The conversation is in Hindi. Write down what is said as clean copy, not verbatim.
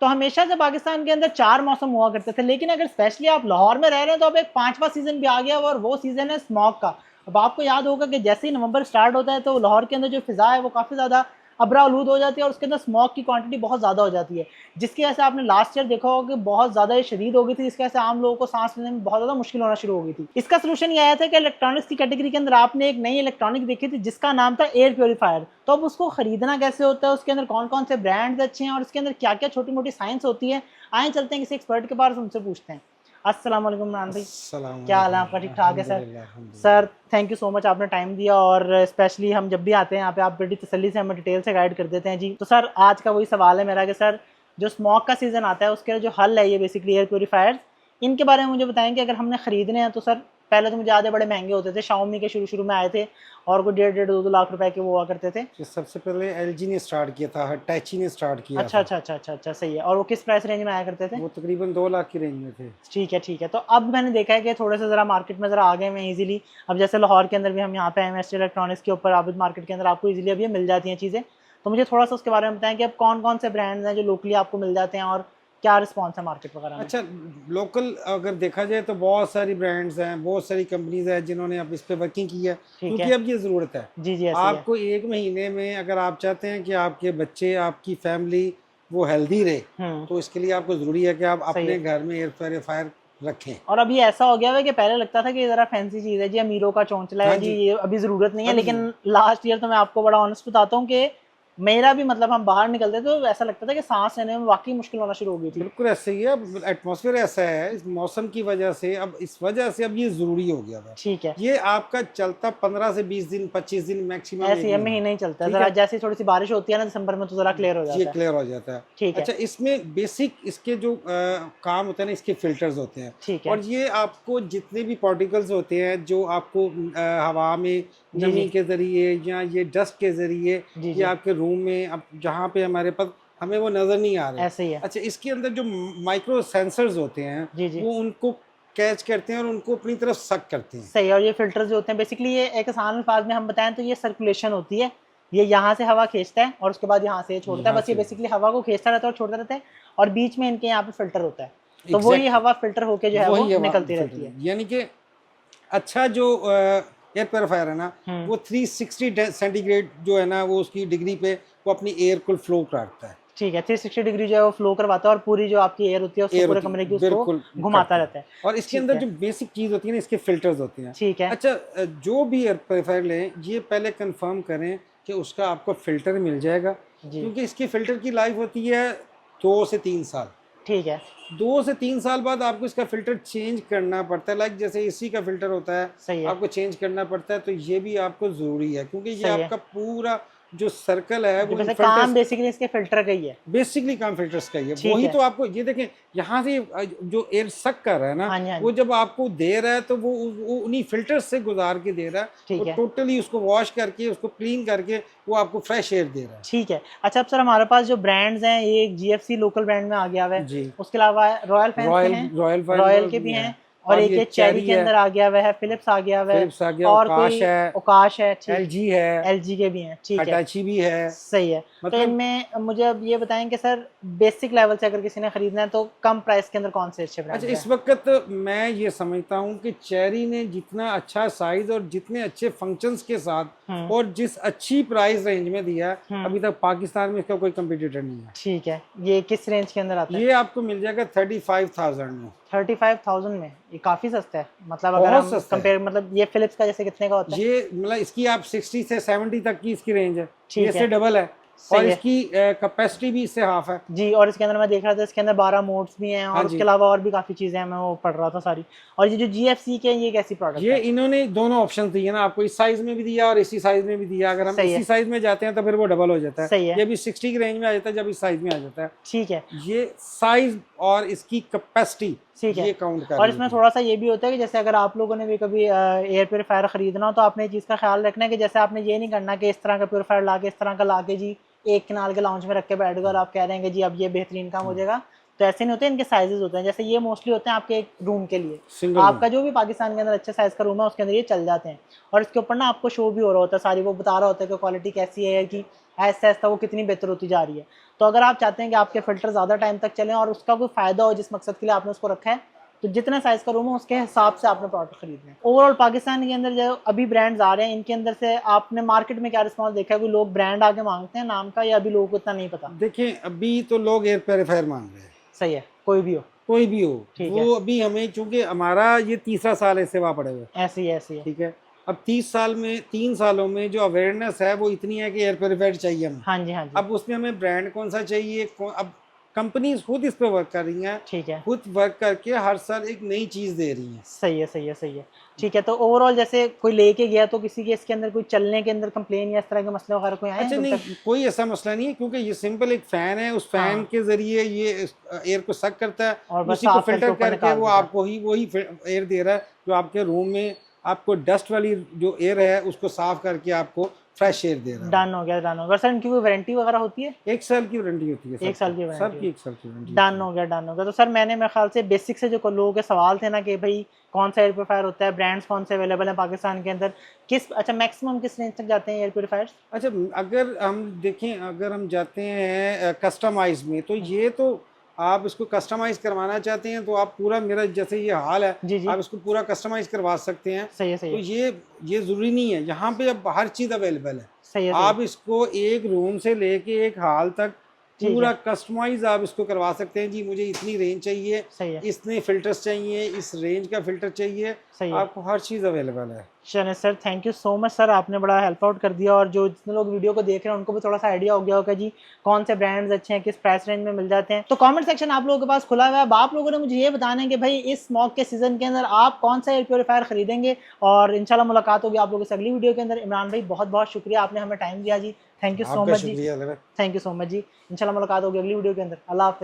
तो हमेशा से पाकिस्तान के अंदर 4 मौसम हुआ करते थे, लेकिन अगर स्पेशली आप लाहौर में रह रहे हैं तो अब एक 5वां सीज़न भी आ गया और वो सीज़न है स्मॉग का। अब आपको याद होगा कि जैसे ही नवंबर स्टार्ट होता है तो लाहौर के अंदर जो फ़िज़ा है वो काफ़ी ज़्यादा अब्रा आलूद हो जाती है और उसके अंदर स्मॉग की क्वांटिटी बहुत ज़्यादा हो जाती है, जिसकी वजह से आपने लास्ट ईयर देखा होगा कि बहुत ज़्यादा ये शदीद हो गई थी, जिसकी वजह से आम लोगों को सांस लेने में बहुत ज़्यादा मुश्किल होना शुरू हो गई थी। इसका सोल्यूशन ये आया था कि इलेक्ट्रॉनिक्स की कैटेगरी के अंदर आपने एक नई इलेक्ट्रॉनिक देखी थी जिसका नाम था एयर प्योरीफायर। तो अब उसको खरीदना कैसे होता है, उसके अंदर कौन कौन से ब्रांड्स अच्छे हैं और उसके अंदर क्या क्या छोटी मोटी साइंस होती है, आए चलते हैं किसी एक्सपर्ट के पास, उनसे पूछते हैं। अस्सलाम वालेकुम इमरान भाई, क्या हाल है आपका? ठीक ठाक है sir? Sir thank you so much, आपने टाइम दिया और स्पेशली हम जब भी आते हैं यहाँ पे आप बड़ी तसल्ली से हमें डिटेल से गाइड कर देते हैं जी। तो सर आज का वही सवाल है मेरा कि सर जो स्मॉग का सीज़न आता है उसके जो हल है ये बेसिकली एयर प्योरीफायर्स, इनके बारे में मुझे बताएं कि अगर हमने ख़रीदने हैं तो सर पहले तो मुझे याद है बड़े महंगे होते थे, शाओमी के शुरू शुरू में आए थे और कोई 1.5 लाख रुपए के वो हुआ करते थे। सबसे पहले एलजी ने स्टार्ट किया था, हिटैची ने स्टार्ट किया अच्छा था। अच्छा अच्छा अच्छा अच्छा, सही है। और वो किस प्राइस रेंज में आया करते थे? वो तकरीबन 2 लाख की रेंज में थे। ठीक है ठीक है। तो अब मैंने देखा है कि थोड़े से ज़रा मार्केट में ज़रा आ गए हैं इजीली। अब जैसे लाहौर के अंदर भी हम यहाँ पे एम एस इलेक्ट्रॉनिक्स के ऊपर आबिद मार्केट के अंदर आपको इजीली अब ये मिल जाती हैं चीज़ें। तो मुझे थोड़ा सा उसके बारे में बताएं कि अब कौन कौन से ब्रांड्स हैं जो लोकली आपको मिल जाते हैं और क्या रिस्पॉन्स है मार्केट वगैरह में? अच्छा, लोकल अगर देखा जाए तो बहुत सारी ब्रांड्स हैं, बहुत सारी कंपनीज हैं जिन्होंने अब इस पे वर्किंग की है, ठीक क्योंकि है। अब ये ज़रूरत है। जी जी, ऐसे ही है। आपको 1 महीने में अगर आप चाहते हैं कि आपके बच्चे, आपकी फैमिली वो हेल्दी रहे, तो इसके लिए आपको ज़रूरी है कि आप सही अपने है। घर में एयर प्योरीफायर रखें। और अभी ऐसा हो गया है कि पहले लगता था कि ये ज़रा फैंसी चीज़ है जी, अमीरों का चौंचला हाँ है जी, जी, ये अभी ज़रूरत नहीं है। अभी लेकिन लास्ट ईयर तो मैं आपको बड़ा ऑनेस्ट बताता हूँ कि मेरा भी मतलब हम बाहर निकलते तो ऐसा लगता था कि सांस लेने में वाकई मुश्किल होना शुरू हो गई थी। बिल्कुल ऐसे ही है। अब एटमॉस्फेयर ऐसा है इस मौसम की वजह से, अब इस वजह से अब ये ज़रूरी हो गया था। ठीक है। ये आपका चलता 15 से 20 दिन, 25 दिन, मैक्सिमम ऐसे एक ही महीना। महीने ही चलता है, ठीक ज़रा है, जैसे थोड़ी सी बारिश होती है ना दिसंबर में तो ज़रा क्लियर हो ये जाता है। क्लियर हो जाता है। ठीक है। अच्छा, इसमें बेसिक इसके जो काम होते हैं ना, इसके फिल्टर्स होते हैं। ठीक है। और ये आपको जितने भी पार्टिकल्स होते हैं जो आपको हवा में जी जी नमी के ज़रिए या ये डस्ट के ज़रिए, जी ये जी, आपके रूम में अब जहाँ पे हमारे पास हमें वो नज़र नहीं आ रहे। ऐसे ही है। अच्छा, इसके अंदर जो माइक्रो सेंसर्स होते हैं जी जी, वो उनको कैच करते हैं और उनको अपनी तरफ सक करते हैं। सही है। और ये फिल्टर्स जो होते हैं बेसिकली ये एक आसान अल्फाज में हम बताएं तो ये सर्कुलेशन होती है। ये यहाँ से हवा खींचता है और उसके बाद यहाँ से छोड़ता है, यहाँ बस ये से बेसिकली हवा को खींचता रहता है और छोड़ता रहता है। और बीच में इनके यहाँ पे फिल्टर होता है, तो वही एग्जैक्टली हवा फिल्टर होके जो है वो वही हवा निकलती फिल्टर रहती है, है। यानी कि अच्छा जो एयर प्योरीफायर है ना, हम्म, वो 360 सेंटीग्रेड जो है ना, वो उसकी डिग्री पे वो अपनी एयर को फ्लो कराता है। ठीक है। 360 डिग्री जो है वो फ्लो करवाता है और पूरी जो आपकी एयर होती है उसको एयर पूरे होती कमरे की है, उसको बिल्कुल घुमाता करता है। रहता है। और इसके ठीक अंदर है जो बेसिक चीज़ होती है ना, इसके फिल्टर्स होते हैं। ठीक है। अच्छा, जो भी एयर प्योरीफायर लें ये पहले कंफर्म करें कि उसका आपको फ़िल्टर मिल जाएगा, जी क्योंकि इसकी फ़िल्टर की लाइफ होती है 2 से 3 साल। ठीक है। 2 से 3 साल बाद आपको इसका फ़िल्टर चेंज करना पड़ता है, लाइक जैसे एसी का फ़िल्टर होता है, सही है। आपको चेंज करना पड़ता है। तो ये भी आपको ज़रूरी है, क्योंकि ये सही है। आपका पूरा जो सर्कल है जो वो इन वैसे काम फिल्टर्स, बेसिकली इसके फिल्टर का ही है। बेसिकली काम फिल्टर्स का ही है। ठीक वही है। तो आपको ये देखें, यहाँ से जो एयर सक कर रहा है ना, हाँ जी हाँ जी। वो जब आपको दे रहा है तो वो उन्हीं फिल्टर्स से गुजार के दे रहा है। वो ठीक है टोटली उसको वॉश करके, उसको क्लीन करके वो आपको फ्रेश एयर दे रहा है। ठीक है। अच्छा, अब सर हमारे पास जो ब्रांड्स हैं ये एक जीएफसी लोकल ब्रांड में आ गया हुआ है, जी, उसके अलावा रॉयल फैंस के रॉयल हैं, रॉयल रॉयल फाइनल के भी भी है, हैं, और और एक ये ये चेरी चेरी के है, अंदर आ गया हुआ है, फिलिप्स आ गया हुआ है, फिलिप्स आ गया, और ओकाश कोई है, ओकाश है। ठीक। एलजी है, एलजी के भी हैं। ठीक है, हिटाची भी है। सही है। तो मतलब इनमें मुझे अब ये बताएं कि सर बेसिक लेवल से अगर किसी ने खरीदना है तो कम प्राइस के अंदर कौन से अच्छे अच्छा, ब्रांड्स हैं? इस वक्त मैं ये समझता हूँ कि चेरी ने जितना अच्छा साइज और जितने अच्छे फंक्शंस के साथ हम्म और जिस अच्छी प्राइस रेंज में दिया है, हम्म, अभी तक पाकिस्तान में इसका कोई कंपटीटर नहीं है। ठीक है। ये किस रेंज के अंदर आता है? ये आपको मिल जाएगा 35,000 में। 35,000 में? ये काफ़ी सस्ता है। मतलब अगर बहुत हम सस्ता है कंपेयर, मतलब ये फिलिप्स का जैसे कितने का होता है? ये, मतलब इसकी आप 60 से 70 तक की इसकी रेंज है, ये ठीक है, इससे डबल है। और सही है। इसकी कैपेसिटी भी इससे हाफ है। जी, और इसके अंदर मैं देख रहा था इसके अंदर 12 मोड्स भी हैं हाँ और उसके जी, अलावा और भी काफ़ी चीज़ें हैं, मैं वो पढ़ रहा था सारी। और ये जो जीएफसी के हैं ये कैसी प्रोडक्ट ये है? इन्होंने दोनों ऑप्शन दिए ना आपको, इस साइज में भी दिया और इसी साइज में भी दिया। अगर हम सही इसी है। साइज में जाते हैं तो फिर वो डबल हो जाता है। सही है। ये भी 60 की रेंज में आ जाता है जब इस साइज में आ जाता है। ठीक है। ये साइज और इसकी कैपेसिटी ठीक है। ये काउंट कर और रही इसमें होती है। थोड़ा सा ये भी होता है कि जैसे अगर आप लोगों ने भी कभी एयर प्योरीफायर ख़रीदना हो तो आपने ये चीज़ का ख्याल रखना है कि जैसे आपने ये नहीं करना कि इस तरह का प्योरीफायर ला के, इस तरह का ला के जी एक किनाल के लाउंज में रख के बैठ गए और आप कह रहे हैं कि जी अब ये बेहतरीन काम हो जाएगा। तो ऐसे नहीं होते, इनके साइजेस होते हैं। जैसे ये मोस्टली होते हैं आपके एक रूम के लिए, सिंगल रूम। आपका जो भी पाकिस्तान के अंदर अच्छे साइज़ का रूम है उसके अंदर ये चल जाते हैं। और इसके ऊपर ना आपको शो भी हो रहा होता है सारी, वो बता रहा होता है कि क्वालिटी कैसी है एयर की, ऐसा ऐसा वो कितनी बेहतर होती जा रही है। तो अगर आप चाहते हैं कि आपके फ़िल्टर ज़्यादा टाइम तक चलें और उसका कोई फ़ायदा हो जिस मकसद के लिए आपने उसको रखा है, तो जितना साइज़ का रूम है उसके हिसाब से आपने प्रोडक्ट खरीदना है। ओवरऑल पाकिस्तान के अंदर जो अभी ब्रांड्स आ रहे हैं, इनके अंदर से आपने मार्केट में क्या रिस्पॉन्स देखा है? कोई लोग ब्रांड आके मांगते हैं नाम का, या अभी लोगों को इतना नहीं पता? देखिए अभी तो लोग एयर प्योरीफायर मांग रहे हैं, सही है, कोई भी हो, कोई भी हो। ठीक वो अभी हमें, चूंकि हमारा ये तीसरा साल है सेवा पड़े हुए, ऐसी है। ठीक है। अब 3 सालों में जो अवेयरनेस है वो इतनी है कि एयर प्योरीफायर चाहिए हमें। हाँ जी, हाँ जी। अब उसमें हमें ब्रांड कौन सा चाहिए, अब कंपनीज खुद इस पे वर्क कर रही हैं, ठीक है, खुद वर्क करके हर साल एक नई चीज़ दे रही हैं। सही है। ठीक है, तो ओवरऑल जैसे कोई लेके गया तो किसी के इसके अंदर कोई चलने के अंदर कंप्लेन या इस तरह के मसले वगैरह कोई आए हैं अच्छा अभी नहीं, तक? कोई ऐसा मसला नहीं है, क्योंकि ये सिंपल एक फ़ैन है, उस फ़ैन हाँ। के ज़रिए ये एयर को सक करता है, और बस उसी को साफ करके फिल्टर ऊपर करके निकाल वो देता है। आपको ही वही एयर दे रहा है जो आपके रूम में आपको डस्ट वाली जो एयर है उसको साफ करके आपको फ्रेश एयर दे रहा है। डन हो गया सर। इनकी कोई वारंटी वगैरह होती है? 1 साल की वारंटी होती है, एक साल की वारंटी सबकी 1 साल की वारंटी डन हो गया। तो सर मैंने मेरे ख्याल से बेसिक से जो लोगों के सवाल थे ना कि भाई कौन सा एयर प्योरीफायर होता है, ब्रांड्स कौन से अवेलेबल हैं पाकिस्तान के अंदर, किस अच्छा मैक्सिमम किस रेंज तक जाते हैं एयर प्योरीफायर्स? अच्छा, अगर हम देखें, अगर हम जाते हैं कस्टमाइज में, तो ये तो आप इसको कस्टमाइज करवाना चाहते हैं तो आप पूरा, मेरा जैसे ये हाल है, जी जी, आप इसको पूरा कस्टमाइज करवा सकते हैं। सही तो है, ये ज़रूरी नहीं है, यहाँ पे अब हर चीज़ अवेलेबल है। सही है। आप इसको एक रूम से लेके एक हाल तक ठीक पूरा है, कस्टमाइज आप इसको करवा सकते हैं। जी मुझे इतनी रेंज चाहिए, सही है, इतने फिल्टर्स चाहिए, इस रेंज का फिल्टर चाहिए, सही है। आपको हर चीज़ अवेलेबल है। चलिए sir, thank you so much sir, आपने बड़ा हेल्प आउट कर दिया, और जो जितने लोग वीडियो को देख रहे हैं उनको भी थोड़ा सा आइडिया हो गया होगा जी कौन से ब्रांड्स अच्छे हैं, किस प्राइस रेंज में मिल जाते हैं। तो कमेंट सेक्शन आप लोगों के पास खुला हुआ है। अब आप लोगों ने मुझे ये बताना है कि भाई इस स्मॉग के सीजन के अंदर आप कौन सा एयर प्योरीफायर खरीदेंगे, और इंशाल्लाह मुलाकात होगी आप लोगों से अगली वीडियो के अंदर। इमरान भाई बहुत बहुत शुक्रिया, आपने हमें टाइम दिया जी, थैंक यू सो आपका मच जी, शुक्रिया। थैंक यू सो मच जी। इंशाल्लाह मुलाकात होगी अगली वीडियो के अंदर। अल्लाह हाफिज़।